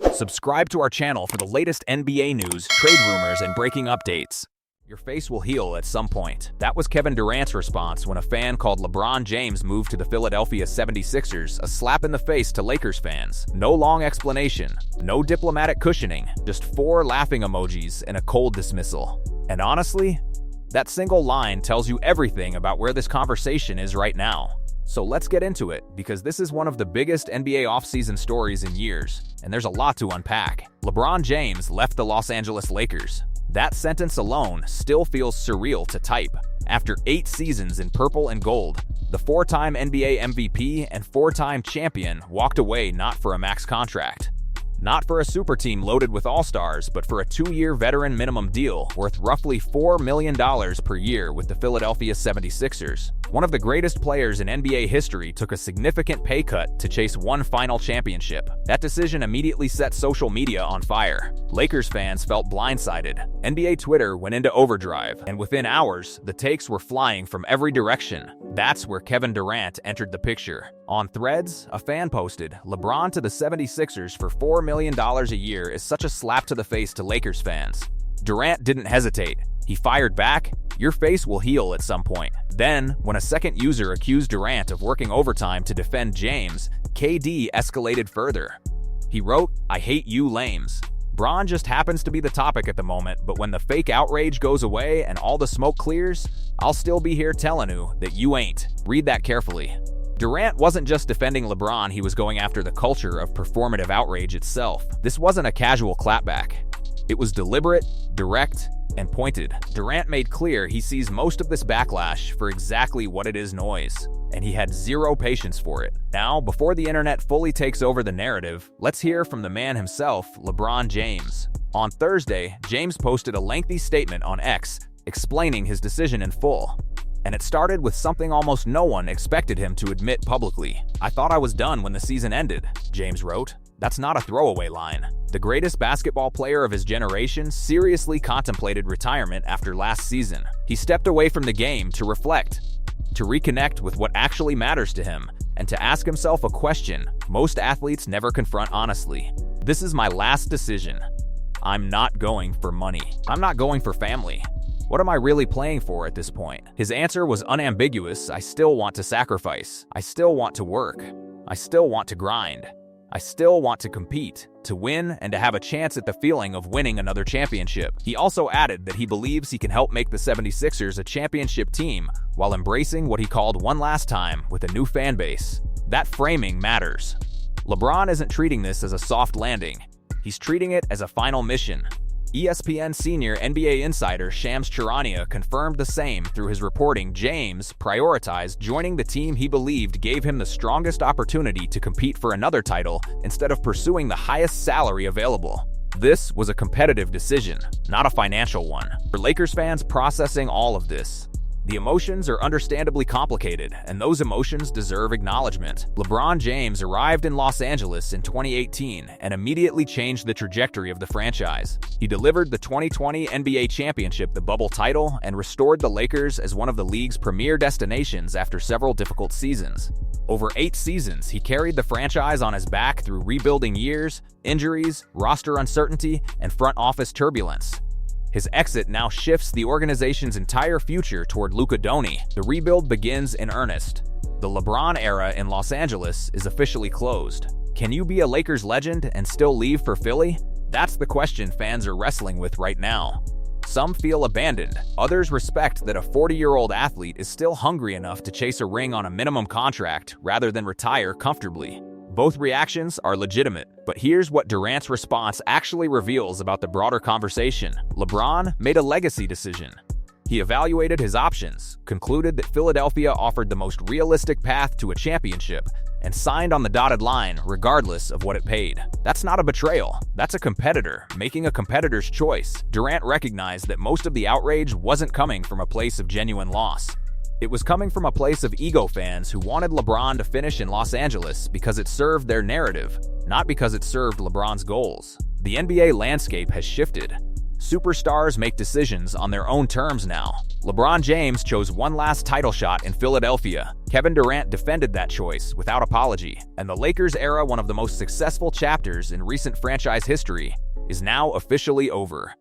Subscribe to our channel for the latest NBA news, trade rumors, and breaking updates. Your face will heal at some point. That was Kevin Durant's response when a fan called LeBron James moved to the Philadelphia 76ers, a slap in the face to Lakers fans. No long explanation, no diplomatic cushioning, just 4 laughing emojis and a cold dismissal. And honestly, that single line tells you everything about where this conversation is right now. So let's get into it, because this is one of the biggest NBA offseason stories in years, and there's a lot to unpack. LeBron James left the Los Angeles Lakers. That sentence alone still feels surreal to type. After 8 seasons in purple and gold, the 4-time NBA MVP and 4-time champion walked away not for a max contract. Not for a super team loaded with all-stars, but for a 2-year veteran minimum deal worth roughly $4 million per year with the Philadelphia 76ers. One of the greatest players in NBA history took a significant pay cut to chase one final championship. That decision immediately set social media on fire. Lakers fans felt blindsided. NBA Twitter went into overdrive, and within hours, the takes were flying from every direction. That's where Kevin Durant entered the picture. On Threads, a fan posted, "LeBron to the 76ers for $4 million a year is such a slap to the face to Lakers fans." Durant didn't hesitate. He fired back, "Your face will heal at some point." Then, when a second user accused Durant of working overtime to defend James, KD escalated further. He wrote, "I hate you lames. Bron just happens to be the topic at the moment, but when the fake outrage goes away and all the smoke clears, I'll still be here telling you that you ain't." Read that carefully. Durant wasn't just defending LeBron, he was going after the culture of performative outrage itself. This wasn't a casual clapback. It was deliberate, direct, and pointed. Durant made clear he sees most of this backlash for exactly what it is: noise, and he had zero patience for it. Now, before the internet fully takes over the narrative, let's hear from the man himself, LeBron James. On Thursday, James posted a lengthy statement on X explaining his decision in full. And it started with something almost no one expected him to admit publicly. "I thought I was done when the season ended," James wrote. That's not a throwaway line. The greatest basketball player of his generation seriously contemplated retirement after last season. He stepped away from the game to reflect, to reconnect with what actually matters to him, and to ask himself a question most athletes never confront honestly. "This is my last decision. I'm not going for money. I'm not going for family. What am I really playing for at this point?" His answer was unambiguous. "I still want to sacrifice. I still want to work. I still want to grind. I still want to compete, to win, and to have a chance at the feeling of winning another championship." He also added that he believes he can help make the 76ers a championship team while embracing what he called one last time with a new fan base. That framing matters. LeBron isn't treating this as a soft landing. He's treating it as a final mission. ESPN senior NBA insider Shams Charania confirmed the same through his reporting. James prioritized joining the team he believed gave him the strongest opportunity to compete for another title instead of pursuing the highest salary available. This was a competitive decision, not a financial one. For Lakers fans processing all of this, the emotions are understandably complicated, and those emotions deserve acknowledgement. LeBron James arrived in Los Angeles in 2018 and immediately changed the trajectory of the franchise. He delivered the 2020 NBA championship, the bubble title, and restored the Lakers as one of the league's premier destinations after several difficult seasons. Over 8 seasons, he carried the franchise on his back through rebuilding years, injuries, roster uncertainty, and front office turbulence. His exit now shifts the organization's entire future toward Luka Doncic. The rebuild begins in earnest. The LeBron era in Los Angeles is officially closed. Can you be a Lakers legend and still leave for Philly? That's the question fans are wrestling with right now. Some feel abandoned. Others respect that a 40-year-old athlete is still hungry enough to chase a ring on a minimum contract rather than retire comfortably. Both reactions are legitimate, but here's what Durant's response actually reveals about the broader conversation. LeBron made a legacy decision. He evaluated his options, concluded that Philadelphia offered the most realistic path to a championship, and signed on the dotted line regardless of what it paid. That's not a betrayal. That's a competitor making a competitor's choice. Durant recognized that most of the outrage wasn't coming from a place of genuine loss. It was coming from a place of ego fans who wanted LeBron to finish in Los Angeles because it served their narrative, not because it served LeBron's goals. The NBA landscape has shifted. Superstars make decisions on their own terms now. LeBron James chose one last title shot in Philadelphia. Kevin Durant defended that choice without apology. And the Lakers era, one of the most successful chapters in recent franchise history, is now officially over.